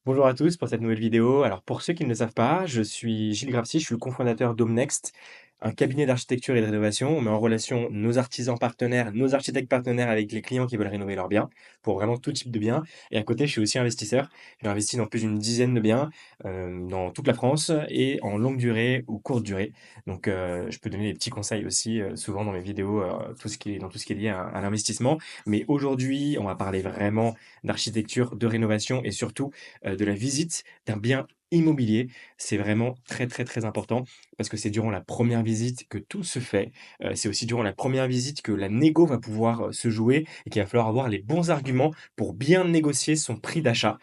Bonjour à tous pour cette nouvelle vidéo. Alors pour ceux qui ne le savent pas, je suis Gilles Grapsy, je suis le cofondateur d'Homenext, un cabinet d'architecture et de rénovation. On met en relation nos artisans partenaires, nos architectes partenaires avec les clients qui veulent rénover leurs biens, pour vraiment tout type de biens. Et à côté, je suis aussi investisseur. J'ai investi dans plus d'une dizaine de biens dans toute la France et en longue durée ou courte durée. Donc je peux donner des petits conseils aussi souvent dans mes vidéos, dans tout ce qui est lié à l'investissement. Mais aujourd'hui, on va parler vraiment d'architecture, de rénovation et surtout de la visite d'un bien immobilier. C'est vraiment très, très, très important parce que c'est durant la première visite que tout se fait. C'est aussi durant la première visite que la négo va pouvoir, se jouer et qu'il va falloir avoir les bons arguments pour bien négocier son prix d'achat.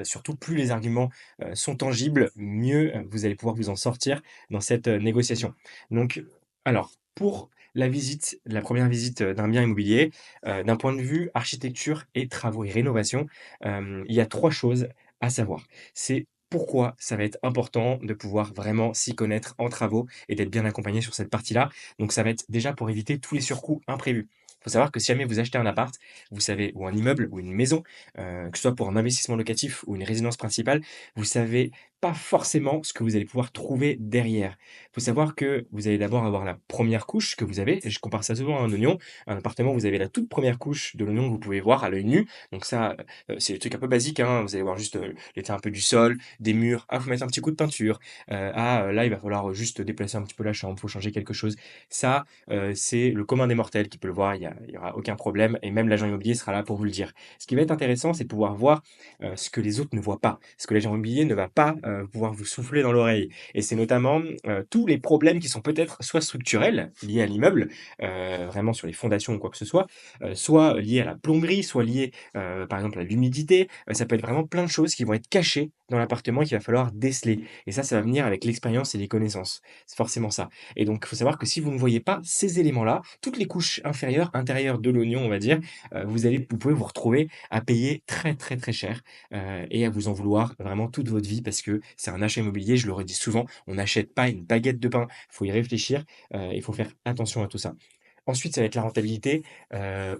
Surtout plus les arguments, sont tangibles, mieux, vous allez pouvoir vous en sortir dans cette, négociation. Donc alors pour la première visite, d'un bien immobilier, d'un point de vue architecture et travaux et rénovation, il y a 3 choses à savoir. C'est pourquoi ça va être important de pouvoir vraiment s'y connaître en travaux et d'être bien accompagné sur cette partie-là. Donc ça va être déjà pour éviter tous les surcoûts imprévus. Il faut savoir que si jamais vous achetez un appart, vous savez ou un immeuble ou une maison, que ce soit pour un investissement locatif ou une résidence principale, vous savez pas forcément ce que vous allez pouvoir trouver derrière. Il faut savoir que vous allez d'abord avoir la première couche que vous avez, et je compare ça souvent à un oignon. Un appartement, vous avez la toute première couche de l'oignon que vous pouvez voir à l'œil nu. Donc ça, c'est des trucs un peu basiques, hein. Vous allez voir juste, l'état un peu du sol, des murs. Ah, faut mettre un petit coup de peinture. Là, il va falloir juste déplacer un petit peu la chambre, faut changer quelque chose. Ça, c'est le commun des mortels qui peut le voir, il y aura aucun problème et même l'agent immobilier sera là pour vous le dire. Ce qui va être intéressant, c'est de pouvoir voir, ce que les autres ne voient pas. Ce que l'agent immobilier ne va pas, pouvoir vous souffler dans l'oreille et c'est notamment, tous les problèmes qui sont peut-être soit structurels, liés à l'immeuble, vraiment sur les fondations ou quoi que ce soit liés à la plomberie, soit liés par exemple à l'humidité, ça peut être vraiment plein de choses qui vont être cachées dans l'appartement et qu'il va falloir déceler. Et ça va venir avec l'expérience et les connaissances. C'est forcément ça. Et donc, il faut savoir que si vous ne voyez pas ces éléments-là, toutes les couches inférieures, intérieures de l'oignon, on va dire, vous pouvez vous retrouver à payer très, très, très cher et à vous en vouloir vraiment toute votre vie parce que c'est un achat immobilier, je le redis souvent, on n'achète pas une baguette de pain, il faut y réfléchir, il faut faire attention à tout ça. Ensuite, ça va être la rentabilité,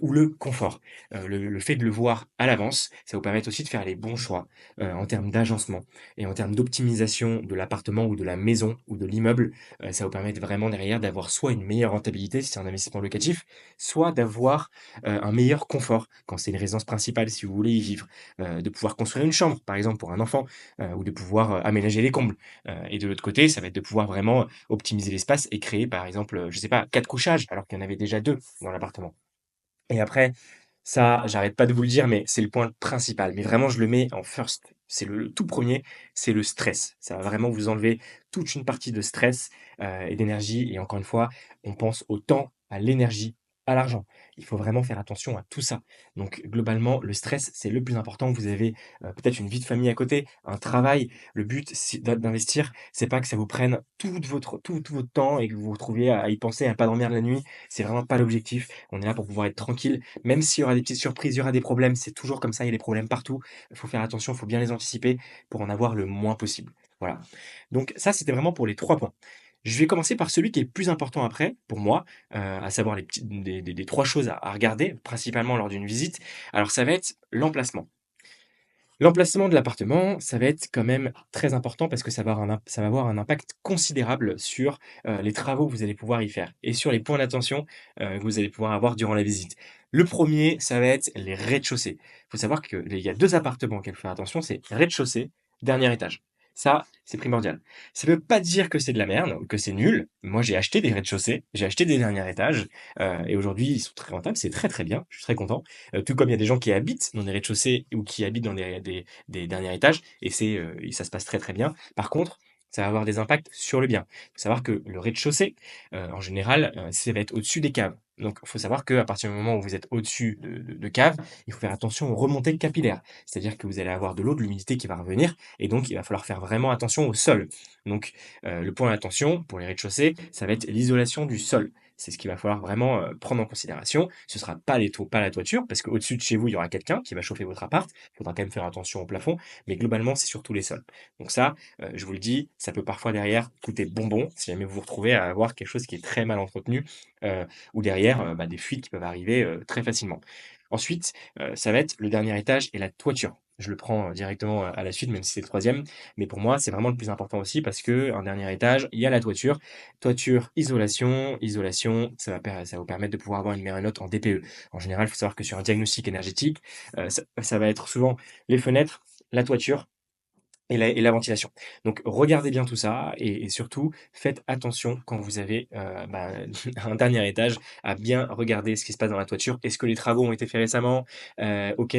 ou le confort. Le fait de le voir à l'avance, ça vous permet aussi de faire les bons choix, en termes d'agencement et en termes d'optimisation de l'appartement ou de la maison ou de l'immeuble. Ça vous permet vraiment derrière d'avoir soit une meilleure rentabilité si c'est un investissement locatif, soit d'avoir, un meilleur confort quand c'est une résidence principale si vous voulez y vivre. De pouvoir construire une chambre, par exemple, pour un enfant, ou de pouvoir, aménager les combles. Et de l'autre côté, ça va être de pouvoir vraiment optimiser l'espace et créer par exemple, je sais pas, 4 couchages alors qu'il y en avait déjà 2 dans l'appartement. Et après, ça, j'arrête pas de vous le dire, mais c'est le point principal. Mais vraiment, je le mets en first. C'est le tout premier, c'est le stress. Ça va vraiment vous enlever toute une partie de stress et d'énergie. Et encore une fois, on pense au temps, à l'énergie, à l'argent. Il faut vraiment faire attention à tout ça. Donc globalement, le stress, c'est le plus important. Vous avez peut-être une vie de famille à côté, un travail. Le but d'investir, c'est pas que ça vous prenne tout votre temps et que vous vous retrouviez à y penser, à pas dormir la nuit. C'est vraiment pas l'objectif. On est là pour pouvoir être tranquille même s'il y aura des petites surprises, il y aura des problèmes, c'est toujours comme ça, il y a des problèmes partout. Il faut faire attention, il faut bien les anticiper pour en avoir le moins possible. Voilà. Donc ça, c'était vraiment pour les 3 points. Je vais commencer par celui qui est le plus important après, pour moi, à savoir les petits des 3 choses à regarder, principalement lors d'une visite. Alors ça va être l'emplacement. L'emplacement de l'appartement, ça va être quand même très important parce que ça va avoir un impact considérable sur, les travaux que vous allez pouvoir y faire et sur les points d'attention, que vous allez pouvoir avoir durant la visite. Le premier, ça va être les rez-de-chaussée. Il faut savoir qu'il y a 2 appartements auxquels faut faire attention, c'est rez-de-chaussée, dernier étage. Ça, c'est primordial. Ça veut pas dire que c'est de la merde ou que c'est nul. Moi, j'ai acheté des rez-de-chaussée, j'ai acheté des derniers étages, et aujourd'hui, ils sont très rentables, c'est très, très bien, je suis très content. Tout comme il y a des gens qui habitent dans des rez-de-chaussée ou qui habitent dans des derniers étages et ça se passe très, très bien. Par contre, ça va avoir des impacts sur le bien. Il faut savoir que le rez-de-chaussée, en général, ça va être au-dessus des caves. Donc, il faut savoir qu'à partir du moment où vous êtes au-dessus de caves, il faut faire attention aux remontées capillaires. C'est-à-dire que vous allez avoir de l'eau, de l'humidité qui va revenir et donc il va falloir faire vraiment attention au sol. Donc, le point d'attention pour les rez-de-chaussée, ça va être l'isolation du sol. C'est ce qu'il va falloir vraiment, prendre en considération. Ce sera pas la toiture, parce qu'au-dessus de chez vous, il y aura quelqu'un qui va chauffer votre appart. Il faudra quand même faire attention au plafond, mais globalement, c'est surtout les sols. Donc ça, je vous le dis, ça peut parfois derrière coûter bonbon, si jamais vous vous retrouvez à avoir quelque chose qui est très mal entretenu, ou derrière, des fuites qui peuvent arriver, très facilement. Ensuite, ça va être le dernier étage et la toiture. je le prends, directement, à la suite, même si c'est le 3e. Mais pour moi, c'est vraiment le plus important aussi parce qu'un dernier étage, il y a la toiture. Toiture, isolation, isolation, ça va vous permettre de pouvoir avoir une meilleure note en DPE. En général, il faut savoir que sur un diagnostic énergétique, ça va être souvent les fenêtres, la toiture et la ventilation. Donc regardez bien tout ça et surtout faites attention quand vous avez, bah, un dernier étage à bien regarder ce qui se passe dans la toiture. Est-ce que les travaux ont été faits récemment? OK,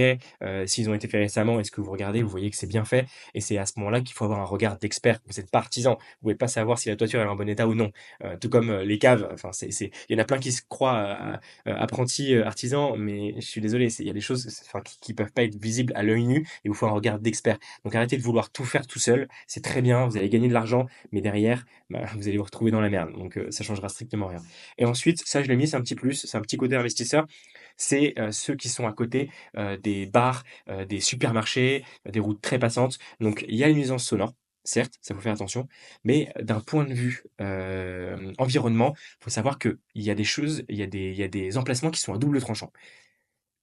s'ils ont été faits récemment, est-ce que vous regardez, vous voyez que c'est bien fait? Et c'est à ce moment-là qu'il faut avoir un regard d'expert. Vous êtes pas artisan, vous pouvez pas savoir si la toiture elle est en bon état ou non. Tout comme, les caves, enfin il y en a plein qui se croient, apprentis, artisans, mais je suis désolé, il y a des choses, enfin qui peuvent pas être visibles à l'œil nu, il vous faut un regard d'expert. Donc arrêtez de vouloir tout faire tout seul, c'est très bien, vous allez gagner de l'argent, mais derrière, bah, vous allez vous retrouver dans la merde. Donc ça changera strictement rien. Et ensuite, ça je l'ai mis, c'est un petit plus, c'est un petit côté investisseur, c'est ceux qui sont à côté des bars, des supermarchés, des routes très passantes. Donc il y a une nuisance sonore. Certes, ça faut faire attention, mais d'un point de vue environnement, il faut savoir qu'il y a des choses, il y a des emplacements qui sont à double tranchant.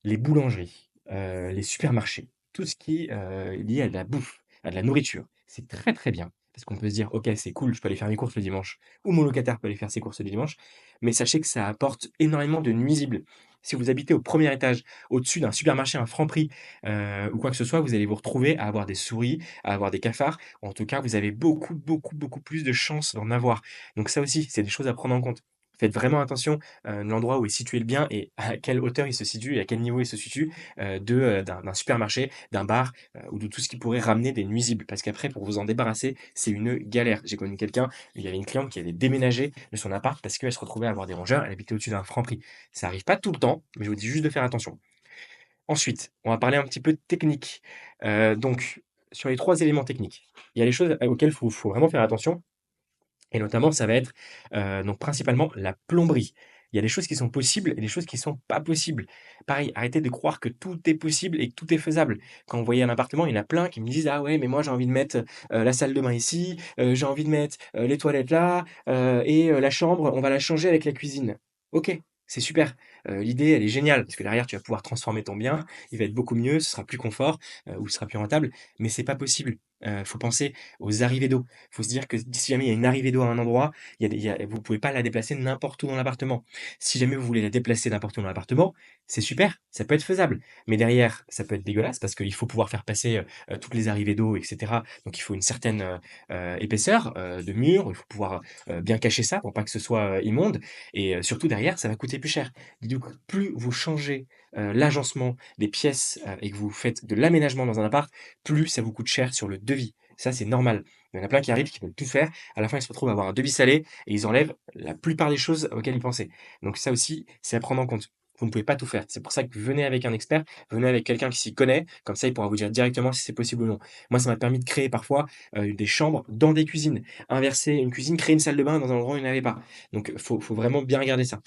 Les boulangeries, les supermarchés, tout ce qui est lié à de la bouffe, à de la nourriture, c'est très, très bien parce qu'on peut se dire: «OK, c'est cool, je peux aller faire mes courses le dimanche ou mon locataire peut aller faire ses courses le dimanche», mais sachez que ça apporte énormément de nuisibles. Si vous habitez au premier étage, au-dessus d'un supermarché, un Franprix, ou quoi que ce soit, vous allez vous retrouver à avoir des souris, à avoir des cafards. En tout cas, vous avez beaucoup, beaucoup, beaucoup plus de chances d'en avoir. Donc ça aussi, c'est des choses à prendre en compte. Faites vraiment attention l'endroit où est situé le bien et à quelle hauteur il se situe et à quel niveau il se situe, d'un supermarché, d'un bar, ou de tout ce qui pourrait ramener des nuisibles. Parce qu'après, pour vous en débarrasser, c'est une galère. J'ai connu quelqu'un, il y avait une cliente qui avait déménagé de son appart parce qu'elle se retrouvait à avoir des rongeurs, elle habitait au-dessus d'un Franprix. Ça arrive pas tout le temps, mais je vous dis juste de faire attention. Ensuite, on va parler un petit peu de technique. Donc sur les 3 éléments techniques, il y a les choses auxquelles faut vraiment faire attention et notamment, ça va être, donc principalement la plomberie. Il y a des choses qui sont possibles et des choses qui sont pas possibles. Pareil, arrêtez de croire que tout est possible et que tout est faisable. Quand vous voyez un appartement, il y en a plein qui me disent: «Ah ouais, mais moi j'ai envie de mettre, la salle de bain ici, j'ai envie de mettre, les toilettes là, la chambre, on va la changer avec la cuisine». OK, c'est super, l'idée elle est géniale parce que derrière tu vas pouvoir transformer ton bien, il va être beaucoup mieux, ce sera plus confort, ou ce sera plus rentable, mais c'est pas possible. Faut penser aux arrivées d'eau. Faut se dire que si jamais il y a une arrivée d'eau à un endroit, il y a vous pouvez pas la déplacer n'importe où dans l'appartement. Si jamais vous voulez la déplacer n'importe où dans l'appartement, c'est super, ça peut être faisable. Mais derrière, ça peut être dégueulasse parce qu'il faut pouvoir faire passer, toutes les arrivées d'eau et cetera. Donc il faut une certaine, épaisseur, de mur, il faut pouvoir, bien cacher ça pour pas que ce soit, immonde et surtout derrière, ça va coûter plus cher. Donc plus vous changez, l'agencement des pièces, et que vous faites de l'aménagement dans un appart, plus ça vous coûte cher sur le devis. Ça, c'est normal. Il y en a plein qui arrivent, qui veulent tout faire. À la fin, ils se retrouvent à avoir un devis salé et ils enlèvent la plupart des choses auxquelles ils pensaient. Donc ça aussi, c'est à prendre en compte. Vous ne pouvez pas tout faire. C'est pour ça que venez avec un expert, venez avec quelqu'un qui s'y connaît. Comme ça, il pourra vous dire directement si c'est possible ou non. Moi, ça m'a permis de créer parfois des chambres dans des cuisines. Inverser une cuisine, créer une salle de bain dans un endroit où il n'y en avait pas. Donc, faut vraiment bien regarder ça.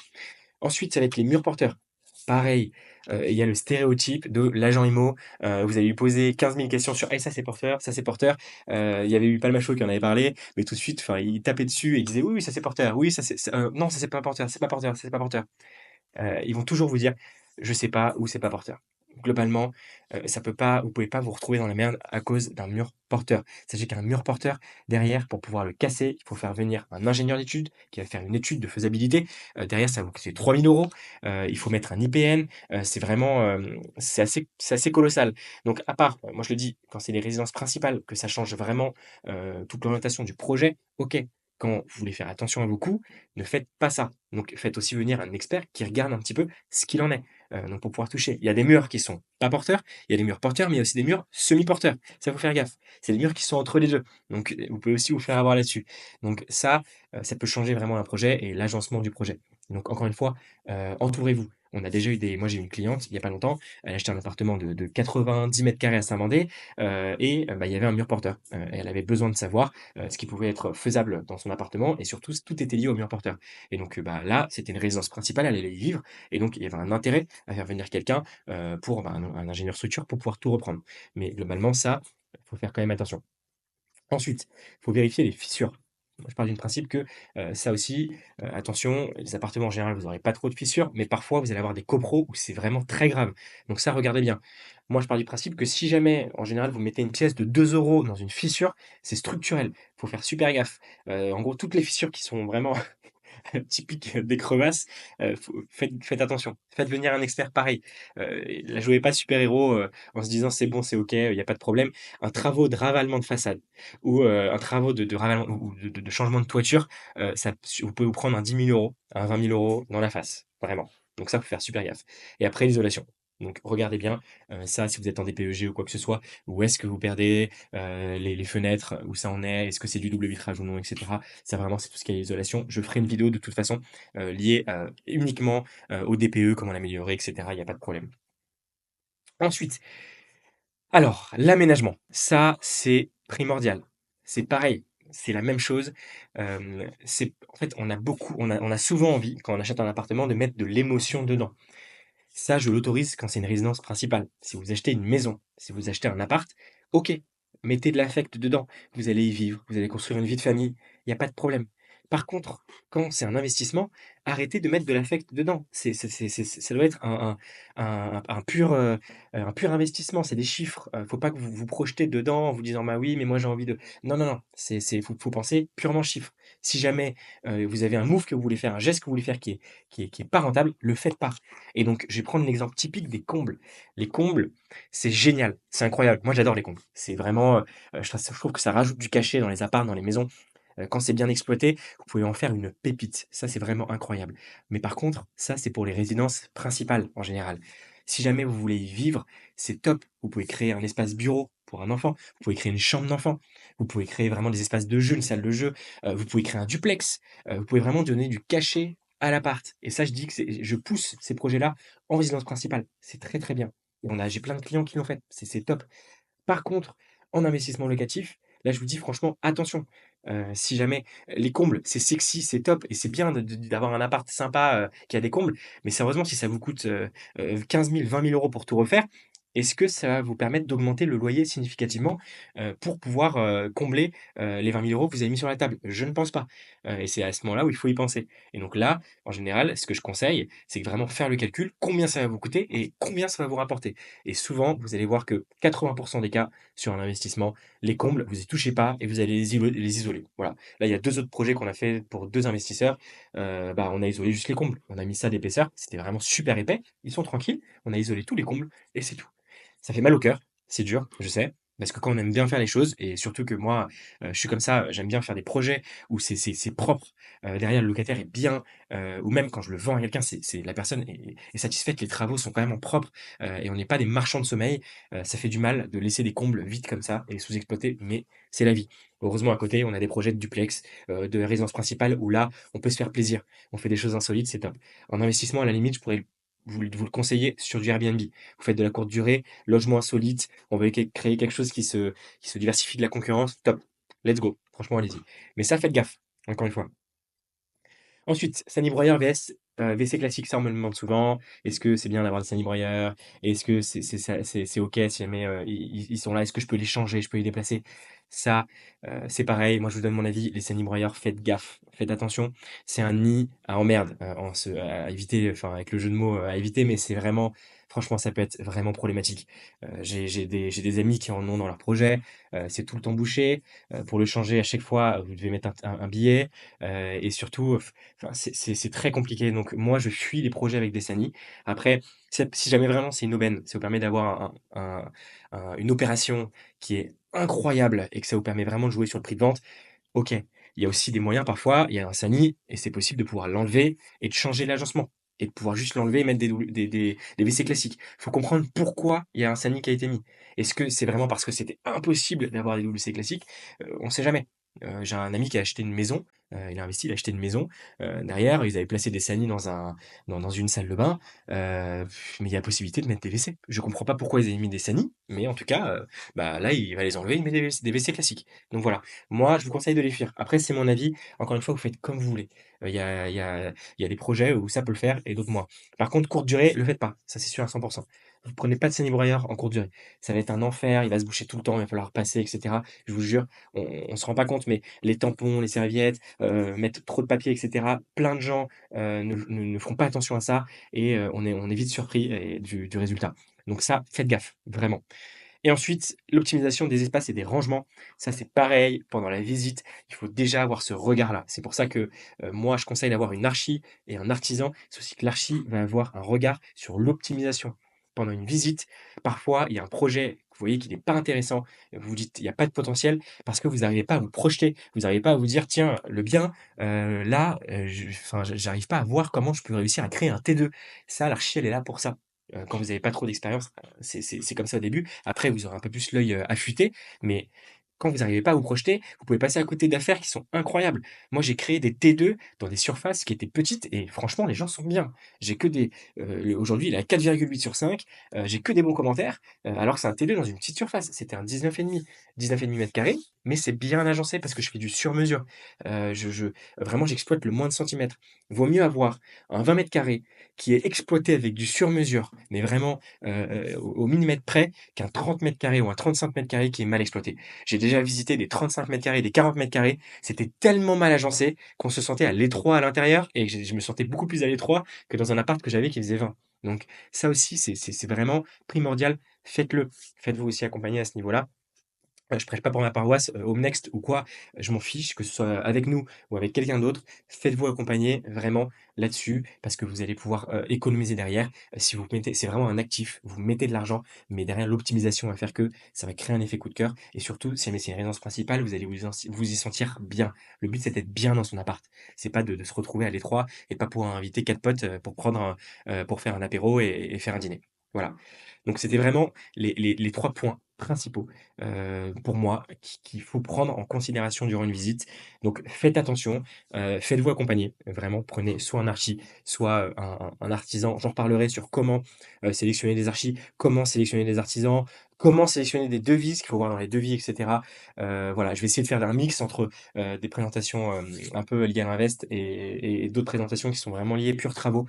Ensuite, ça va être les murs porteurs. Pareil, il y a le stéréotype de l'agent IMO, vous allez lui poser 15 000 questions sur: «Eh ça c'est porteur, ça c'est porteur». Il y avait eu Palmachot qui en avait parlé, mais tout de suite, enfin, il tapait dessus et il disait: «Oui, oui, ça c'est porteur, oui, non, ça c'est pas porteur, c'est pas porteur, c'est pas porteur». Ils vont toujours vous dire: «Je sais pas» ou «C'est pas porteur». Globalement, ça peut pas vous pouvez pas vous retrouver dans la merde à cause d'un mur porteur. Sachez qu'un mur porteur, derrière, pour pouvoir le casser, il faut faire venir un ingénieur d'études qui va faire une étude de faisabilité. Derrière, ça va vous coûter 3 000 €. Il faut mettre un IPN, c'est vraiment, c'est assez colossal. Donc à part, moi je le dis, quand c'est les résidences principales que ça change vraiment, toute l'orientation du projet, OK. Quand vous voulez faire attention à vos coûts, ne faites pas ça. Donc faites aussi venir un expert qui regarde un petit peu ce qu'il en est, donc pour pouvoir toucher. Il y a des murs qui sont pas porteurs, il y a des murs porteurs, mais il y a aussi des murs semi-porteurs. Ça, faut faire gaffe. C'est des murs qui sont entre les 2. Donc vous pouvez aussi vous faire avoir là-dessus. Donc ça peut changer vraiment un projet et l'agencement du projet. Donc encore une fois, entourez-vous. On a déjà eu des moi j'ai eu une cliente il y a pas longtemps, elle a acheté un appartement de 90 mètres carrés à Saint-Mandé, bah, il y avait un mur porteur, et elle avait besoin de savoir, ce qui pouvait être faisable dans son appartement et surtout tout était lié au mur porteur. Et donc, bah, là, c'était une résidence principale, elle allait y vivre et donc il y avait un intérêt à faire venir quelqu'un, pour, bah, un ingénieur structure pour pouvoir tout reprendre. Mais globalement ça, il faut faire quand même attention. Ensuite, il faut vérifier les fissures. Moi, je pars du principe que, ça aussi, attention, les appartements en général, vous n'aurez pas trop de fissures, mais parfois vous allez avoir des copros où c'est vraiment très grave. Donc ça, regardez bien. Moi, je pars du principe que si jamais, en général, vous mettez une pièce de 2 € dans une fissure, c'est structurel. Faut faire super gaffe. En gros, toutes les fissures qui sont vraiment typique des crevasses, faites attention. Faites venir un expert pareil. La jouez pas super-héros, en se disant: «C'est bon, c'est OK, il y a pas de problème». Un travaux de ravalement de façade ou un travaux de ravalement ou de changement de toiture, ça vous pouvez vous prendre un 10 000 €, un 20 000 € dans la face, vraiment. Donc ça, faut faire super gaffe et après l'isolation. Donc regardez bien, ça, si vous êtes en DPEG ou quoi que ce soit, où est-ce que vous perdez, les fenêtres, où ça en est, est-ce que c'est du double vitrage ou non et cetera. Ça vraiment, c'est tout ce qui est isolation. Je ferai une vidéo de toute façon, liée, uniquement, au DPE, comment l'améliorer et cetera, il y a pas de problème. Ensuite, alors l'aménagement, ça, c'est primordial. C'est pareil, c'est la même chose, c'est en fait, on a souvent envie, quand on achète un appartement, de mettre de l'émotion dedans. Ça, je l'autorise quand c'est une résidence principale. Si vous achetez une maison, si vous achetez un appart, OK, mettez de l'affect dedans. Vous allez y vivre, vous allez construire une vie de famille, il y a pas de problème. Par contre, quand c'est un investissement, arrêtez de mettre de l'affect dedans. Ça doit être un pur investissement, c'est des chiffres. Faut pas que vous vous projetez dedans en vous disant: «Bah oui, mais moi j'ai envie de». Non, non, non, faut penser purement chiffres. Si jamais, vous avez un move que vous voulez faire, un geste que vous voulez faire qui est pas rentable, le faites pas. Et donc, je vais prendre l'exemple typique des combles. Les combles, c'est génial, c'est incroyable. Moi, j'adore les combles. C'est vraiment, je trouve que ça rajoute du cachet dans les apparts, dans les maisons. Quand c'est bien exploité, vous pouvez en faire une pépite. Ça, c'est vraiment incroyable. Mais par contre, ça, c'est pour les résidences principales, en général. Si jamais vous voulez y vivre, c'est top. Vous pouvez créer un espace bureau pour un enfant. Vous pouvez créer une chambre d'enfant. Vous pouvez créer vraiment des espaces de jeu, une salle de jeu. Vous pouvez créer un duplex. Vous pouvez vraiment donner du cachet à l'appart. Et ça, je dis que je pousse ces projets-là en résidence principale. C'est très, très bien. Et j'ai plein de clients qui l'ont fait. C'est top. Par contre, en investissement locatif, là, je vous dis franchement, attention. Si jamais les combles, c'est sexy, c'est top et c'est bien d'avoir un appart sympa, qui a des combles, mais sérieusement, si ça vous coûte, 15 000, 20 000 € pour tout refaire, est-ce que ça va vous permettre d'augmenter le loyer significativement, pour pouvoir, combler, les 20 000 € que vous avez mis sur la table? Je ne pense pas, et c'est à ce moment-là où il faut y penser et donc là, en général, ce que je conseille, c'est que vraiment faire le calcul, combien ça va vous coûter et combien ça va vous rapporter et souvent, vous allez voir que 80 des cas sur un investissement, les combles, vous y touchez pas et vous allez les isoler. Voilà. Là, il y a 2 autres projets qu'on a fait pour 2 investisseurs, bah, on a isolé juste les combles. On a mis ça d'épaisseur, c'était vraiment super épais. Ils sont tranquilles, on a isolé tous les combles et c'est tout. Ça fait mal au cœur, c'est dur, je sais, parce que quand on aime bien faire les choses et surtout que moi, je suis comme ça, j'aime bien faire des projets où c'est propre, derrière le locataire est bien, ou même quand je le vends à quelqu'un, c'est la personne est satisfaite, les travaux sont quand même en propre, et on n'est pas des marchands de sommeil. Ça fait du mal de laisser des combles vides comme ça et sous-exploités, mais c'est la vie. Heureusement à côté, on a des projets de duplex, de résidence principale où là, on peut se faire plaisir. On fait des choses insolites, c'est top. En investissement, à la limite, je pourrais vous le conseiller sur du Airbnb. Vous faites de la courte durée, logement insolite, on veut créer quelque chose qui se diversifie de la concurrence, top, let's go, franchement allez-y. Mais ça, faites gaffe, encore une fois. Ensuite, sani-broyeur vs, WC classique, ça on me le demande souvent. Est-ce que c'est bien d'avoir le sani-broyeur? Est-ce que c'est OK si jamais, ils sont là? Est-ce que je peux les changer? Je peux les déplacer? Ça, c'est pareil, moi je vous donne mon avis, les sani-broyeurs, faites gaffe, faites attention. C'est un nid à emmerde, à éviter, enfin avec le jeu de mots, à éviter, mais c'est vraiment franchement ça peut être vraiment problématique. J'ai des amis qui en ont dans leur projet, c'est tout le temps bouché, pour le changer à chaque fois, vous devez mettre un billet, et surtout, enfin, c'est très compliqué. Donc moi, je fuis les projets avec des SANI. Après, si jamais vraiment c'est une aubaine, ça vous permet d'avoir une opération qui est incroyable et que ça vous permet vraiment de jouer sur le prix de vente, OK. Il y a aussi des moyens parfois, il y a un SANI et c'est possible de pouvoir l'enlever et de changer l'agencement et de pouvoir juste l'enlever et mettre des WC classiques. Il faut comprendre pourquoi il y a un SANI qui a été mis. Est-ce que c'est vraiment parce que c'était impossible d'avoir des WC classiques? On ne sait jamais. J'ai un ami qui a acheté une maison, il a investi, il a acheté une maison, derrière, ils avaient placé des SANI dans une salle de bain, mais il y a possibilité de mettre des WC. Je comprends pas pourquoi ils avaient mis des SANI, mais en tout cas, bah, là, il va les enlever, il met des WC classiques. Donc voilà. Moi, je vous conseille de les fuir. Après, c'est mon avis. Encore une fois, vous faites comme vous voulez. Il y a des projets où ça peut le faire et d'autres moins. Par contre, courte durée, le faites pas. Ça, c'est sûr à 100%. vous prenez pas de saignée-broyeur en courte durée. Ça va être un enfer, il va se boucher tout le temps, il va falloir passer et cetera. Je vous jure, on se rend pas compte, mais les tampons, les serviettes, mettre trop de papier et cetera, plein de gens, ne feront pas attention à ça et on est vite surpris et du résultat. Donc ça, faites gaffe, vraiment. Et ensuite, l'optimisation des espaces et des rangements, ça c'est pareil, pendant la visite, il faut déjà avoir ce regard-là. C'est pour ça que, moi je conseille d'avoir une archi et un artisan. C'est aussi que l'archi va avoir un regard sur l'optimisation. Pendant une visite, parfois il y a un projet, vous voyez qu'il n'est pas intéressant, vous vous dites: «Il y a pas de potentiel» parce que vous n'arrivez pas à vous projeter. Vous n'arrivez pas à vous dire: «Tiens, le bien, là, j'arrive pas à voir comment je peux réussir à créer un T2». Ça, l'archi, elle est là pour ça. Quand vous n'avez pas trop d'expérience, c'est comme ça au début. Après, vous aurez un peu plus l'œil, affûté, mais quand vous n'arrivez pas à vous projeter, vous pouvez passer à côté d'affaires qui sont incroyables. Moi, j'ai créé des T2 dans des surfaces qui étaient petites et franchement, les gens sont bien. J'ai que des, aujourd'hui, il est à 4,8 sur 5, j'ai que des bons commentaires, alors que c'est un T2 dans une petite surface. C'était un 19,5, 19,5 m², mais c'est bien agencé parce que je fais du sur-mesure. Je vraiment, j'exploite le moins de centimètres. Vaut mieux avoir un 20 m² qui est exploité avec du sur-mesure, mais vraiment, au millimètre près, qu'un 30 m² ou un 35 m² qui est mal exploité. J'ai déjà visité des 35 m², des 40 m², c'était tellement mal agencé qu'on se sentait à l'étroit à l'intérieur et que je me sentais beaucoup plus à l'étroit que dans un appart que j'avais qui faisait 20. Donc ça aussi, c'est vraiment primordial, faites-le. Faites-vous aussi accompagner à ce niveau-là. Je prêche pas pour ma paroisse, Home Next ou quoi, je m'en fiche, que ce soit avec nous ou avec quelqu'un d'autre. Faites-vous accompagner vraiment là-dessus parce que vous allez pouvoir, économiser derrière. Si vous mettez c'est vraiment un actif, vous mettez de l'argent, mais derrière l'optimisation va faire que ça va créer un effet coup de cœur et surtout, si jamais c'est une résidence principale, vous allez vous y sentir bien. Le but, c'est d'être bien dans son appart. C'est pas de se retrouver à l'étroit et pas pouvoir inviter 4 potes, pour prendre pour faire un apéro et faire un dîner. Voilà. Donc c'était vraiment les 3 points principaux pour moi, qu'il faut prendre en considération durant une visite. Donc faites attention, faites-vous accompagner, vraiment prenez soit un archi, soit, un artisan. J'en reparlerai sur comment, sélectionner des archis, comment sélectionner des artisans, comment sélectionner des devis, ce qu'il faut voir dans les devis et cetera. Voilà, je vais essayer de faire un mix entre, des présentations, un peu liées à l'invest et d'autres présentations qui sont vraiment liées purs travaux,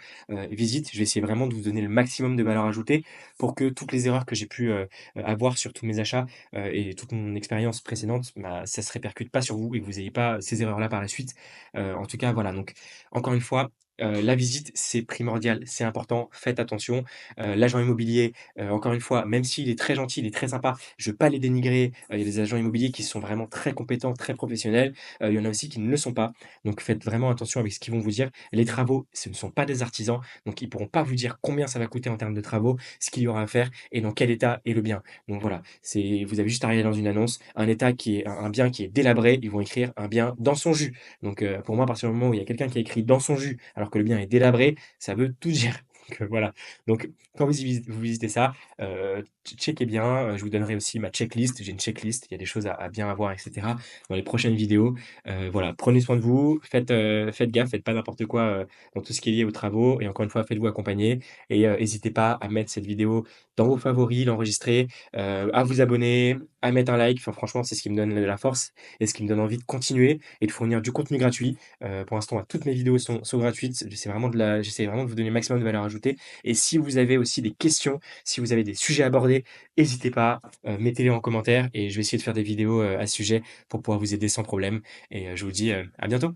visites. Je vais essayer vraiment de vous donner le maximum de valeur ajoutée pour que toutes les erreurs que j'ai pu, avoir sur tous mes achats, et toute mon expérience précédente, bah, ça se répercute pas sur vous et que vous ayez pas ces erreurs-là par la suite. En tout cas, voilà, donc encore une fois, la visite, c'est primordial, c'est important, faites attention. L'agent immobilier, encore une fois, même s'il est très gentil, il est très sympa, je veux pas les dénigrer, il y a des agents immobiliers qui sont vraiment très compétents, très professionnels, il y en a aussi qui ne le sont pas. Donc faites vraiment attention avec ce qu'ils vont vous dire. Les travaux, ce ne sont pas des artisans, donc ils pourront pas vous dire combien ça va coûter en termes de travaux, ce qu'il y aura à faire et dans quel état est le bien. Donc voilà, c'est vous avez juste à regarder dans une annonce, un état qui est un bien qui est délabré, ils vont écrire un bien dans son jus. Donc pour moi, à partir du moment où il y a quelqu'un qui a écrit dans son jus, alors que le bien est délabré, ça veut tout dire. Donc voilà. Donc quand vous visitez ça, checkez bien, je vous donnerai aussi ma checklist. J'ai une checklist, il y a des choses à bien avoir et cetera dans les prochaines vidéos. Voilà, prenez soin de vous, faites gaffe, faites pas n'importe quoi, dans tout ce qui est lié aux travaux et encore une fois, faites-vous accompagner et hésitez pas à mettre cette vidéo dans vos favoris, l'enregistrer, à vous abonner, à mettre un like. Enfin, franchement, c'est ce qui me donne de la force et ce qui me donne envie de continuer et de fournir du contenu gratuit. Pour l'instant, toutes mes vidéos sont gratuites. J'essaie vraiment de vous donner le maximum de valeur ajoutée. Et si vous avez aussi des questions, si vous avez des sujets à aborder, n'hésitez pas, mettez-les en commentaire et je vais essayer de faire des vidéos à ce sujet pour pouvoir vous aider sans problème. Et je vous dis à bientôt.